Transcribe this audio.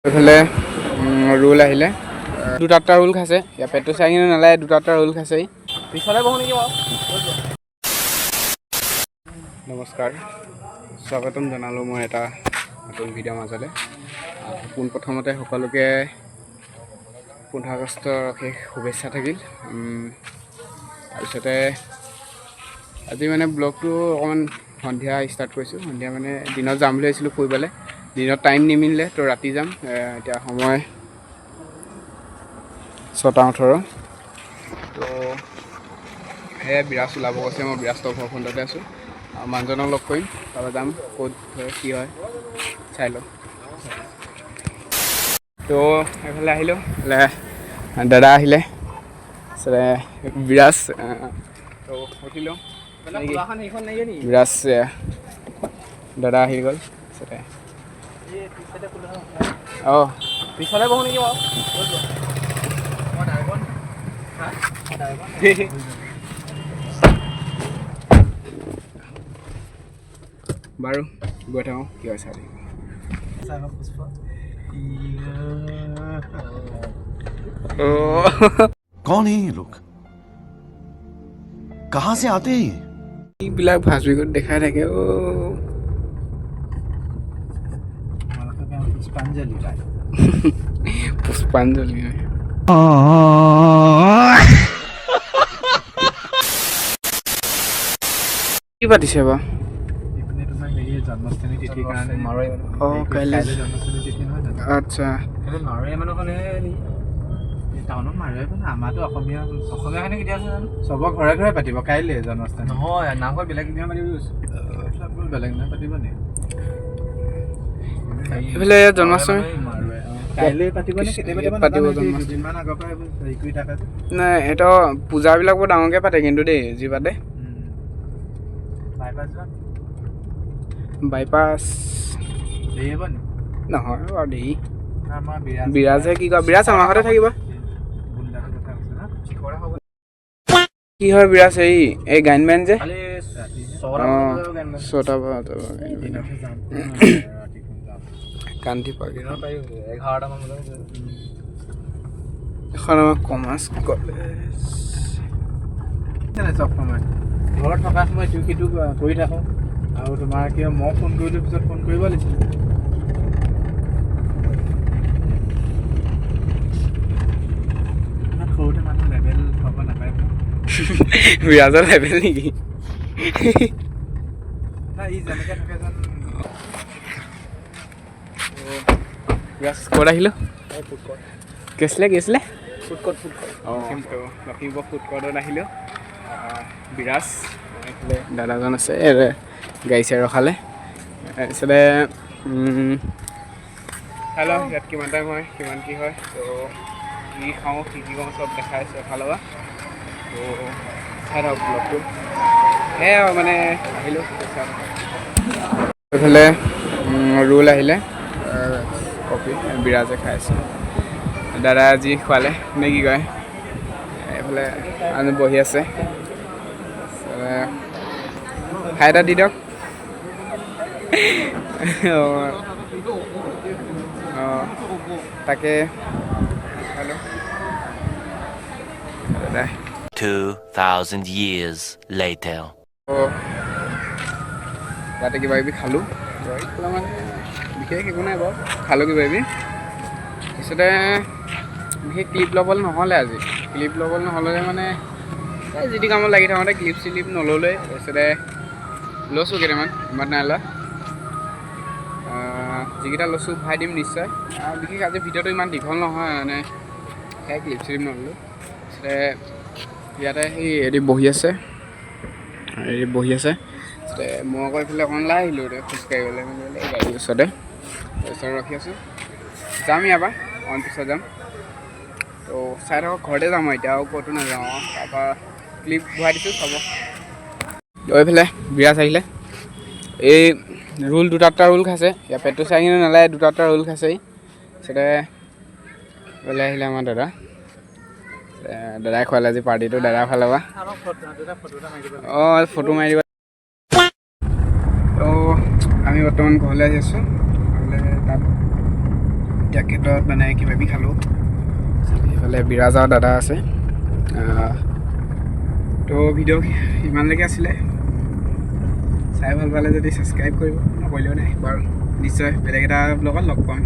এইফালে ৰোল আহিলে দুটা ৰোল খাইছে ইয়াৰ পেটটো চাই কিনে নালাগে দুটা ৰোল খাইছে পিছলে বহু নেকি বাৰু নমস্কাৰ স্বাগতম জনালোঁ মই এটা নতুন ভিডিঅ'ৰ মাজলৈ পোনপ্ৰথমতে সকলোকে 15 আগষ্টৰ অশেষ শুভেচ্ছা থাকিল তাৰপিছতে আজি মানে ব্লগটো অকণমান সন্ধিয়া ষ্টাৰ্ট কৰিছোঁ সন্ধিয়া মানে দিনত যাম বুলি ভাবিছিলোঁ ফুৰিবলৈ দিনত টাইম নিমিলিলে তো ৰাতি যাম এতিয়া সময় 6:18 তো সেয়া বিৰাজ ওলাব কৈছে মই বিৰাজৰ ঘৰখনতে আছোঁ আৰু মানুহজনক লগ কৰিম তাৰপৰা যাম ক'ত হয় কি হয় চাই লওঁ তো এইফালে আহিলোঁ দাদা আহিলে তাৰপিছতে বিৰাজ তো উঠিলোঁ বিৰাজ দাদা আহি গ'ল তাৰপিছতে অঁ পিছলে বহু নেকি বাৰু গৈ থাকোঁ কি হয় চাই कौन है ये लोग कहाँ से आते हैं এইবিলাক ভাজবিকত দেখাই থাকে পুষ্পাঞ্জলি কি পাতিছে বাৰু জন্মাষ্টমী তিথিৰ কাৰণে কাইলৈ জন্মাষ্টমী তিথি নহয় জানো আচ্ছা মাৰোৱাৰী মানুহখনে টাউনত মাৰোৱাৰী মানে আমাৰতো অসমীয়াখিনি কেতিয়া আছে জানো চবৰ ঘৰে ঘৰে পাতিব কাইলৈ জন্মাষ্টমী নহয় নামঘৰ বেলেগ দিনা পাতিব বেলেগ দিনা পাতিব নি এইফালে জন্মাষ্টমী কাইলৈ পাতিব নে কেতিয়া পাতিব দুদিনমান আগৰ পৰা হেৰি কৰি থাকে নাই সিহঁতৰ পূজাবিলাক বৰ ডাঙৰকৈ পাতে কিন্তু দেই যি পাতে বাইপাছ দেৰি হ'ব নি নহয় বাৰু দেৰি আমাৰ বিৰাজে কি কয় বিৰাজ আমাৰ ঘৰতে থাকিব কি হয় বিৰাজ এই গাইন বেন যে ছটা কান্তি পাৰ্ক এখন আমাৰ কমাৰ্চ কলেজ চব সময় ঘৰত থকা সময় ইটো সিটো কৰি থাকোঁ আৰু তোমাৰ কি মই ফোন কৰিলোঁ পিছত ফোন কৰিব লাগিছিল সৰুতে মানুহ লেভেল হ'ব নাপায় বিৰাজৰ লেভেল নেকি নাই ই যেনেকৈ থাকে যেন বিৰাজ ক'ত আহিলোঁ কি আছিলে ফুড কৰ্ট অঁ লখিমপুৰ ফুড কৰ্টত আহিলোঁ বিৰাজ এইফালে দাদাজন আছে গাড়ী চাই ৰখালে তাৰপিছতে চাই লওঁ ইয়াত কিমান টাইম হয় কিমান কি হয় তো কি খাওঁ কি কওঁ চব দেখাই আছে এফালৰ পৰা তো চাই থাকক ব্লগটো সেয়াই আৰু মানে আহিলোঁ এইফালে ৰোল আহিলে কফি বিৰাজে খাই আছে দাদা আজি খোৱালে নে কি কয় এইফালে আজি বহি আছে খাই এটা দি দিয়ক অঁ তাকে হেল্ল' দাদা 2000 years later তাতে কিবা কিবি খালোঁ মানে বিশেষ একো নাই বাৰু খালোঁ কিবা কিবি তাৰপিছতে বিশেষ ক্লিপ ল'বলৈ নহ'লে আজি ক্লিপ ল'বলৈ নহ'লে মানে এই যি টি কামত লাগি থাকোঁতে ক্লিপ চিলিপ নল'লে তাৰপিছতে লৈছোঁ কেইটামান ইমান নাই লোৱা যিকেইটা লৈছোঁ ভৰাই দিম নিশ্চয় বিশেষ আজি ভিডিঅ'টো ইমান দীঘল নহয় মানে সেয়াই ক্লিপ চিলিপ নল'লোঁ তাৰপিছতে ইয়াতে সেই এদি বহি আছে তাৰপিছতে মই আকৌ এইফালে অকণমান ওলাই আহিলোঁ খোজকাঢ়িবলৈ মানে গাড়ীৰ ওচৰতে তাৰপিছত ৰখি আছোঁ যাম ইয়াৰ পৰা অকণ পিছত যাম তো চাই থাকক ঘৰতে যাম মই এতিয়া আৰু ক'তো নাযাওঁ তাৰপৰা ক্লিপ ভৰাই দিছোঁ চাব এইফালে বিৰাজ আহিলে এই ৰোল দুটা ৰোল খাইছে ইয়াৰ পেটটো চাই কিনে নালাগে দুটা ৰোল খাইছে তাৰপিছতে এইফালে আহিলে আমাৰ দাদাই খোৱালে আজি পাৰ্টিটো দাদাৰ ফালৰ পৰা অঁ ফটো মাৰি দিব তো আমি বৰ্তমান ঘৰলৈ আহি আছোঁ তাত জেকেটত মানে কিবা কিবি খালোঁ। এইফালে বিৰাজৰ দাদা আছে। তো ভিডিঅ' ইমানলৈকে আছিলে। চাই ভাল পালে যদি ছাবস্ক্ৰাইব কৰিব, নকৰিলেও নাই বাৰু। নিশ্চয় বেলেগ এটা ব্লগত লগ পাম।